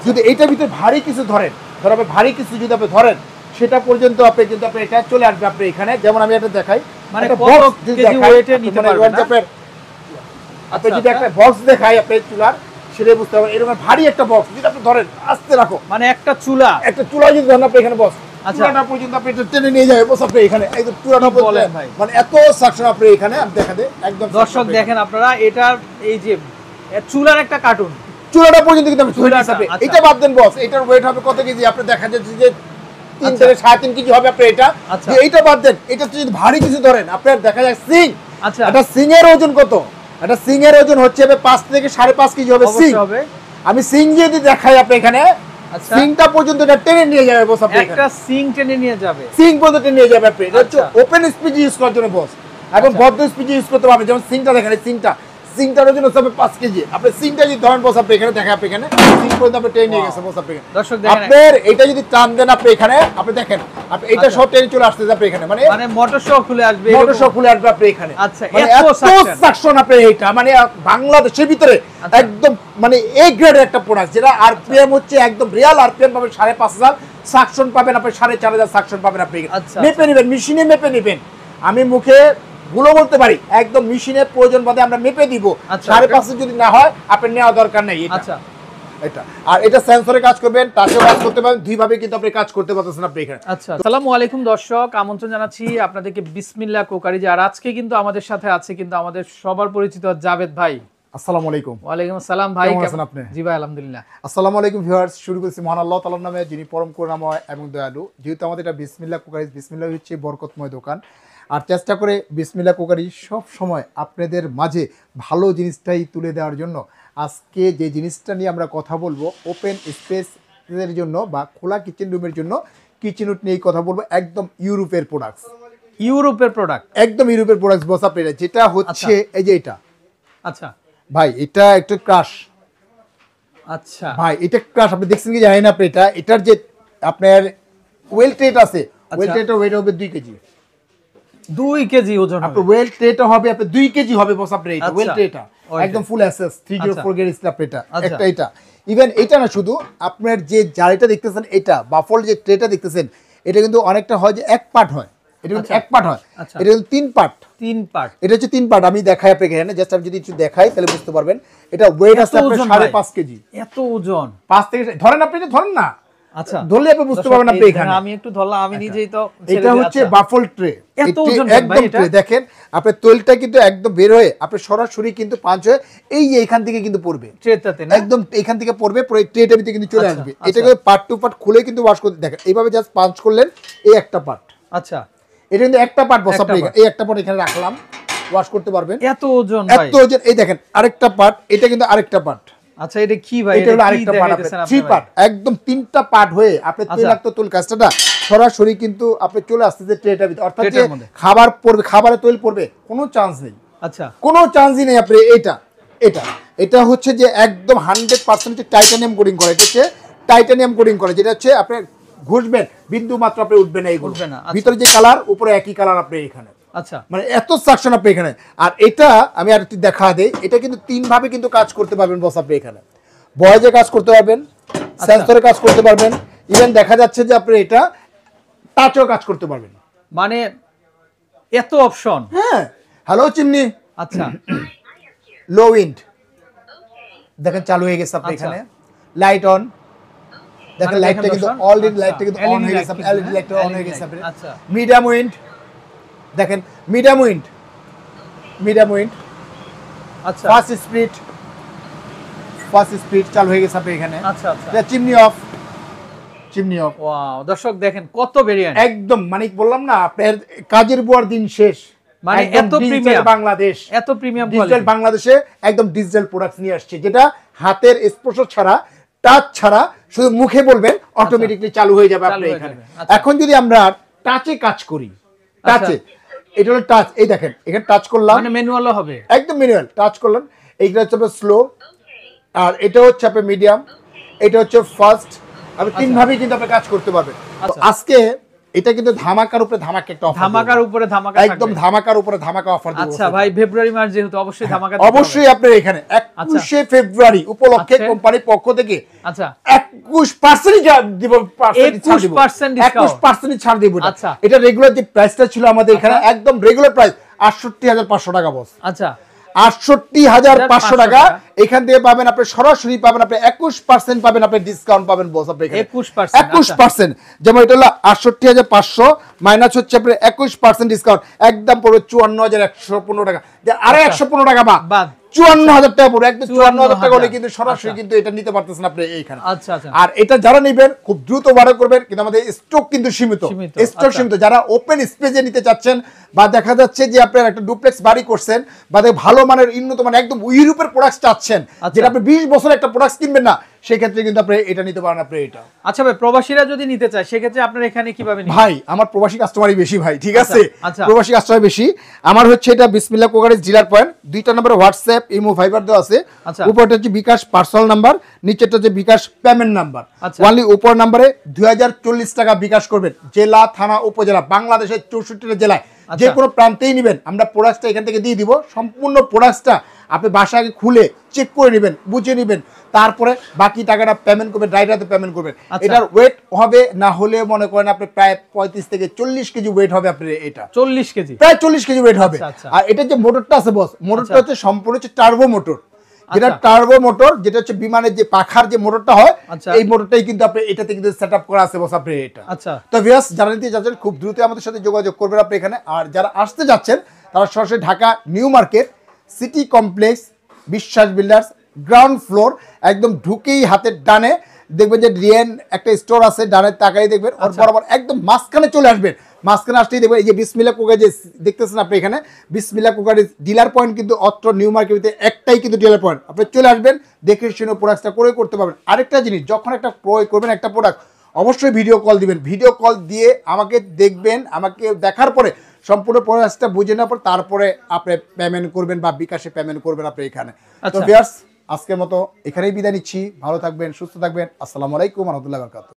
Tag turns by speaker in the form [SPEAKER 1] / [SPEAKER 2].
[SPEAKER 1] যদি এইটার ভিতরে ভারী কিছু ধরেন, ধর আপনি ভারী কিছু যদি আপনি ধরেন সেটা পর্যন্ত আপনি কিন্তু আপনি এটা চলে আসবে আপনি এখানে। যেমন আমি এটা দেখাই,
[SPEAKER 2] মানে কত কেজি ওয়েটে নিতে পারবেন না?
[SPEAKER 1] আপনি যদি একটা বক্স দেখাই আপনি চুলার, সেটাই বুঝতে পারবেন এরকম ভারী একটা বক্স যদি আপনি ধরেন আস্তে রাখো,
[SPEAKER 2] মানে একটা চুলা
[SPEAKER 1] যদি ধরেন আপনি এখানে বক্স চুলাটা পর্যন্ত আপনি এটা টেনে নিয়ে যাবেন বস আপনি এখানে, এই চুলাটা বলেন ভাই, মানে এত সাকশন আপনি এখানে আমি দেখাতে একদম।
[SPEAKER 2] দর্শক দেখেন আপনারা এটার এই যে চুলার একটা কার্টুন,
[SPEAKER 1] চুলাটা পর্যন্ত কিন্তু এটা বাদ দেন বস, এটার ওয়েট হবে কত কেজি আপনি দেখা যাচ্ছে যে 3 থেকে 3.5 কেজি হবে আপনি এটা। এইটা বাদ দেন, এটা যদি ভারী কিছু ধরেন আপনার দেখা যায় সিং,
[SPEAKER 2] আচ্ছা
[SPEAKER 1] এটা সিং এর ওজন কত, এটা সিং এর ওজন হচ্ছে 5 থেকে 5.5 কেজি হবে সিং। আমি সিং যদি দেখাই আপনি এখানে, সিংটা পর্যন্ত এটা টেনে নিয়ে যাবে বস আপনি, একটা
[SPEAKER 2] সিং টেনে নিয়ে যাবে,
[SPEAKER 1] সিং পর্যন্ত টেনে নিয়ে যাবে আপনি। এটা হচ্ছে ওপেন স্পিচ ইউজ করার জন্য বস, এখন বদ্ধ স্পিচ ইউজ করতে পারবেন। যেমন সিংটা দেখেন, সিংটার ওজন হচ্ছে 5 কেজি, আপনি সিংটা যদি ধরেন বস আপনি এখানে দেখা আপনি এখানে সিং পর্যন্ত আপনি টেনে নিয়ে গেছে বস আপনি।
[SPEAKER 2] দর্শক দেখেন
[SPEAKER 1] আপনার এটা যদি টান দেন আপনি এখানে, আপনি দেখেন আপনি এটা সব টেনে চলে আসছে আপনি এখানে, মানে
[SPEAKER 2] মোটর সহ খুলে আসবে,
[SPEAKER 1] মোটর সহ খুলে আসবে আপনি এখানে।
[SPEAKER 2] আচ্ছা
[SPEAKER 1] এত সাকশন আপনি এটা মানে বাংলাদেশের ভিতরে একদম মানে এ গ্রেডের একটা প্রোডাক্ট, যেটা আরপিএম হচ্ছে একদম রিয়াল আরপিএম পাবেন 5,500 সাকশন পাবেন আপনি 4,500 সাকশন পাবেন আপনি। মেপে নেবেন, মেশিনে মেপে নেবেন, আমি মুখে গুলো বলতে পারি একদম মেশিনের প্রয়োজন বাদে আমরা মেপে দিব। 5.5 যদি না হয় আপনি নেওয়া দরকার নেই এটা। এটা আর এটা সেন্সরে কাজ করবেন, টাচেও কাজ করতে পারবেন, দুই ভাবে কিন্তু আপনি কাজ করতে পারতেছেন আপনি এখানে।
[SPEAKER 2] আচ্ছা, আসসালামু আলাইকুম দর্শক, আমন্ত্রণ জানাচ্ছি আপনাদেরকে বিসমিল্লাহ কুকারি। আর আজকে কিন্তু আমাদের সাথে আছে কিন্তু আমাদের সবার পরিচিত জাভেদ ভাই।
[SPEAKER 1] আসসালামু আলাইকুম।
[SPEAKER 2] ওয়ালাইকুম আসসালাম ভাই,
[SPEAKER 1] কেমন আছেন আপনি?
[SPEAKER 2] জি ভাই আলহামদুলিল্লাহ।
[SPEAKER 1] আসসালামু আলাইকুম ভিউয়ার্স, শুরু করছি মহান আল্লাহ তাআলার নামে, যিনি পরম করুণাময় এবং দয়ালু। যেহেতু আমাদের এটা বিসমিল্লাহ কুকারি, বিসমিল্লাহ হচ্ছে বরকতময় দোকান, আর চেষ্টা করে বিসমিল্লাহ কুকারি সব সময় আপনাদের মাঝে ভালো জিনিসটাই তুলে দেওয়ার জন্য আজকে যে জিনিসটা নিয়ে আমরা কথা বলবো, ওপেন স্পেসের জন্য বা খোলা কিচেন রুমের জন্য কিচেন উড নিয়ে কথা বলবো। একদম ইউরোপের প্রোডাক্টস,
[SPEAKER 2] ইউরোপের প্রোডাক্ট,
[SPEAKER 1] একদম ইউরোপের প্রোডাক্টস বস আপনারা, যেটা হচ্ছে এই যে এটা।
[SPEAKER 2] আচ্ছা
[SPEAKER 1] ভাই এটা একটা ক্রাশ,
[SPEAKER 2] আচ্ছা
[SPEAKER 1] ভাই এটা ক্রাশ, আপনি দেখছেন কি জানেন আপনি, এটার যে আপনার ওয়েল ট্রেট আছে, ওয়েল ট্রেটের ওয়েট হবে 2 কেজি,
[SPEAKER 2] 2 কেজি ওজন হবে।
[SPEAKER 1] আপনার ওয়েল ট্রেটা হবে আপনার 2 কেজি হবে বস আপনার। এটা ওয়েল ট্রেটা একদম ফুল এসএস 304 গ্রেড স্ল্যাব এটা একটা। এটা ইভেন এটা না, শুধু আপনার যে জারিটা দেখতেছেন এটা বাফল যে ট্রেটা দেখতেছেন, এটা কিন্তু অনেকটা হয় যে এক পার্ট হয়, এটা কিন্তু এক পার্ট হয়, এটা কিন্তু 3 পার্ট,
[SPEAKER 2] 3 পার্ট,
[SPEAKER 1] এটা হচ্ছে 3 পার্ট। আমি দেখাই আপনাকে এখানে, জাস্ট আমি যদি একটু দেখাই তাহলে বুঝতে পারবেন। এটা ওয়েট আছে আপনার 5.5 কেজি।
[SPEAKER 2] এত ওজন
[SPEAKER 1] 5 থেকে ধরেন আপনি, এটা ধরেন না,
[SPEAKER 2] আচ্ছা
[SPEAKER 1] ধরলে আপনি বুঝতে পারবেন আপনি এখানে।
[SPEAKER 2] আমি একটু ধরলাম, আমি নিজেই তো।
[SPEAKER 1] এটা হচ্ছে বাফল ট্রে,
[SPEAKER 2] এত ওজন
[SPEAKER 1] একদম ট্রে দেখেন আপনার তৈলটা কিন্তু একদম বের হয়ে আপনি সরাসরি কিন্তু পাঁচ হয়ে এই এইখান থেকে কিন্তু পড়বে
[SPEAKER 2] ট্রেটাতে, না
[SPEAKER 1] একদম এখান থেকে পড়বে, পরে ট্রেটার ভিতরে কিন্তু চলে আসবে। এটাকে পার্ট টু পার্ট খুলে কিন্তু ওয়াশ করতে দেখেন, এইভাবে জাস্ট পাঁচ করলেন, এই একটা পার্ট।
[SPEAKER 2] আচ্ছা
[SPEAKER 1] এটা কিন্তু একটা পার্ট বস আপনি এই একটা পার্ট এখানে রাখলাম, ওয়াশ করতে পারবেন।
[SPEAKER 2] এত ওজন ভাই,
[SPEAKER 1] এত ওজন। এই দেখেন আরেকটা পার্ট, এটা কিন্তু আরেকটা পার্ট।
[SPEAKER 2] আচ্ছা এটা কি ভাই?
[SPEAKER 1] এটা হলো আরেকটা পার্ট, আপনি 3 পার্ট, একদম 3টা পার্ট হয়ে আপনি তৈলাক্ত তৈল কাজটা সরাসরি কিন্তু আপনি চলে আসছে ট্রেটার ভিতরে, অর্থাৎ যে খাবার পড়বে, খাবারে তৈল পড়বে, কোনো চান্স নেই।
[SPEAKER 2] আচ্ছা
[SPEAKER 1] কোনো চান্সই নেই আপনি। এটা এটা এটা হচ্ছে যে একদম 100% টাইটানিয়াম কোটিং করা, এটা হচ্ছে টাইটানিয়াম কোটিং করা, যেটা হচ্ছে আপনি ঘষবেন বিন্দু মাত্র আপনি উঠবে না, এইগুলো ভিতরে যে কালার উপরে একই কালার আপনি এখানে।
[SPEAKER 2] আচ্ছা
[SPEAKER 1] মানে এত সাকশন আপনি এখানে। আর এটা আমি আর একটু দেখা দেই, এটা কিন্তু 3 ভাবে কিন্তু কাজ করতে পারবেন বস আপনি এখানে। বয়েজে কাজ করতে পারবেন, সেন্সরে কাজ করতে পারবেন, ইভেন দেখা যাচ্ছে যে আপনি এটা টাচও কাজ করতে পারবেন।
[SPEAKER 2] মানে এত অপশন।
[SPEAKER 1] হ্যাঁ, হ্যালো চিমনি।
[SPEAKER 2] আচ্ছা
[SPEAKER 1] লো উইন্ড দেখেন চালু হয়ে গেছে আপনি এখানে। লাইট অন দেখেন, লাইটটা কিন্তু অলরেডি লাইটটা কিন্তু অন হয়ে গেছে, এলইডি লাইটটা অন হয়ে গেছে আপনি।
[SPEAKER 2] আচ্ছা
[SPEAKER 1] মিডিয়াম উইন্ড দেখেন, মিডিয়াম উইন্ড, মিডিয়াম উইন্ড।
[SPEAKER 2] আচ্ছা
[SPEAKER 1] ফাস্ট স্পিড চালু হয়ে গেছে আপনি এখানে।
[SPEAKER 2] আচ্ছা আচ্ছা
[SPEAKER 1] chimney of, chimney of.
[SPEAKER 2] Wow দর্শক দেখেন কত ভেরিয়েন্ট,
[SPEAKER 1] একদম মানে বললাম না আপনার কাজের বুয়ার দিন শেষ।
[SPEAKER 2] মানে এত প্রিমিয়াম
[SPEAKER 1] বাংলাদেশ,
[SPEAKER 2] এত প্রিমিয়াম
[SPEAKER 1] ডিজিটাল বাংলাদেশে একদম ডিজিটাল প্রোডাক্টস নিয়ে আসছে, যেটা হাতের স্পর্শ ছাড়া, টাচ ছাড়া, শুধু মুখে বলবেন অটোমেটিকলি চালু হয়ে যাবে আপনি এখানে। এখন যদি আমরা টাচে কাজ করি, টাচে এটা হলো টাচ, এই দেখেন এখানে টাচ করলাম,
[SPEAKER 2] মানে ম্যানুয়ালও হবে,
[SPEAKER 1] একদম ম্যানুয়াল। টাচ করলাম, এইটা হচ্ছে স্লো, আর এটা হচ্ছে আপনার মিডিয়াম, এটা হচ্ছে ফাস্ট। আপনি 3 ভাবে কিন্তু আপনি কাজ করতে পারবেন। আজকে এটা কিন্তু ধামাকার উপরে ধামাকা একটা অফার,
[SPEAKER 2] ধামাকার উপরে ধামাকা,
[SPEAKER 1] একদম ধামাকার উপরে ধামাকা অফার দিব।
[SPEAKER 2] আচ্ছা ভাই, ফেব্রুয়ারি মাস যেহেতু অবশ্যই ধামাকা,
[SPEAKER 1] অবশ্যই আপনার এখানে 21শে ফেব্রুয়ারি উপলক্ষে কোম্পানির পক্ষ থেকে
[SPEAKER 2] আচ্ছা
[SPEAKER 1] 21% দিব, 21% ছাড় দিব।
[SPEAKER 2] আচ্ছা,
[SPEAKER 1] এটা রেগুলার যে প্রাইসটা ছিল আমাদের এখানে একদম রেগুলার প্রাইস 68,500 টাকা বস।
[SPEAKER 2] আচ্ছা
[SPEAKER 1] 68,500 টাকা এখান থেকে পাবেন আপনি, সরাসরি পাবেন আপনি 21% পাবেন, আপনি ডিসকাউন্ট পাবেন বস। আপনি এখানে 21%, যেমন এটা হলো 68,500 মাইনাস হচ্ছে আপনি 21% ডিসকাউন্ট, একদম পড়বে 54,115 টাকা, আরো 115 টাকা বাদ 54,000 টাকা পড়বে, একদম 54,000 টাকা হলে কিন্তু সরাসরি কিন্তু এটা নিতে পারতেছেন আপনি এইখানে।
[SPEAKER 2] আচ্ছা আচ্ছা,
[SPEAKER 1] আর এটা যারা নেবেন খুব দ্রুত অর্ডার করবেন, কিন্তু আমাদের স্টক কিন্তু সীমিত, স্টক সীমিত। যারা ওপেন স্পেসে নিতে চাচ্ছেন, বা দেখা যাচ্ছে যে আপনার একটা ডুপ্লেক্স বাড়ি করছেন, বা ভালো মানের উন্নত মানের একদম ইউরোপের প্রোডাক্ট চাচ্ছেন, যেটা আপনি 20 বছর একটা প্রোডাক্ট কিনবেন না, সেই ক্ষেত্রে কিন্তু আপনি এটা নিতে পারেন। আপনি এটা
[SPEAKER 2] আচ্ছা ভাই, প্রবাসীরা যদি নিতে চায় সেক্ষেত্রে আপনার এখানে কিভাবে নিবে?
[SPEAKER 1] ভাই আমার প্রবাসী কাস্টমারই বেশি ভাই, ঠিক আছে,
[SPEAKER 2] আচ্ছা
[SPEAKER 1] প্রবাসী কাস্টমার বেশি। আমার হচ্ছে এটা বিসমিল্লাহ কোকারিজ ডিলার পয়েন্ট, দুইটা নম্বরে হোয়াটসঅ্যাপ ইমো ভাইবার দেওয়া আছে। উপরটা হচ্ছে বিকাশ পার্সোনাল নাম্বার, নিচেটা হচ্ছে বিকাশ পেমেন্ট নাম্বার। ওনলি উপর নাম্বারে 2040 টাকা বিকাশ করবেন, জেলা থানা উপজেলা বাংলাদেশের 64টা জেলায় যে কোনো প্রান্তেই নেবেন, আমরা প্রোডাক্টটা এখান থেকে দিয়ে দিব। সম্পূর্ণ প্রোডাক্টটা আপনি বাসায় খুলে চেক করে নেবেন, বুঝে নেবেন, তারপরে বাকি টাকাটা পেমেন্ট করবেন, ডাইরেক্ট পেমেন্ট করবেন। এটার ওয়েট হবে না হলে মনে করেন আপনি প্রায় 35 থেকে 40 কেজি ওয়েট হবে আপনার, এটা
[SPEAKER 2] 40 কেজি,
[SPEAKER 1] প্রায় 40 কেজি ওয়েট হবে। আর এটা যে মোটরটা আছে বস, মোটরটা হচ্ছে সম্পূর্ণ হচ্ছে টার্বো মোটর, যেটা টার্বো মোটর, যেটা হচ্ছে বিমানের যে পাখার যে মোটরটা হয়, এই মোটরটাই কিন্তু আপনি এটাতে কিন্তু সেটআপ করা আছে বস আপনি এটা। তো ভিউয়ার্স, যারা নিতে যাচ্ছেন খুব দ্রুত আমাদের সাথে যোগাযোগ করবেন আপনি এখানে। আর যারা আসতে যাচ্ছেন তারা সরাসরি Dhaka new market city complex বিশ্বাস বিল্ডার্স গ্রাউন্ড ফ্লোর একদম ঢুকেই হাতের ডানে দেখবেন যে রিয়েন একটা স্টোর আছে, ডানে তাকাই দেখবেন, ওর বরাবর একদম মাঝখানে চলে আসবেন। মাঝখানে আসতেই দেখবেন এই যে বিসমিল্লাহ কোকারিজ দেখতেছেন আপনি এখানে, বিসমিল্লাহ কোকারিজ ডিলার পয়েন্ট কিন্তু অত্র নিউ মার্কেটে একটাই কিন্তু ডিলার পয়েন্ট। আপনি চলে আসবেন, দেখে শুনে প্রোডাক্টটা ক্রয় করতে পারবেন। আরেকটা জিনিস, যখন একটা ক্রয় করবেন একটা প্রোডাক্ট, অবশ্যই ভিডিও কল দিবেন। ভিডিও কল দিয়ে আমাকে দেখবেন, আমাকে দেখার পরে সম্পূর্ণ প্রসেসটা বুঝে নেওয়ার পর তারপরে আপনি পেমেন্ট করবেন বা বিকাশে পেমেন্ট করবেন আপনি এখানে। তো ভিউয়ার্স, আজকের মতো এখানেই বিদায় নিচ্ছি। ভালো থাকবেন, সুস্থ থাকবেন। আসসালামু আলাইকুম ওয়া রাহমাতুল্লাহি ওয়া বারাকাতুহু।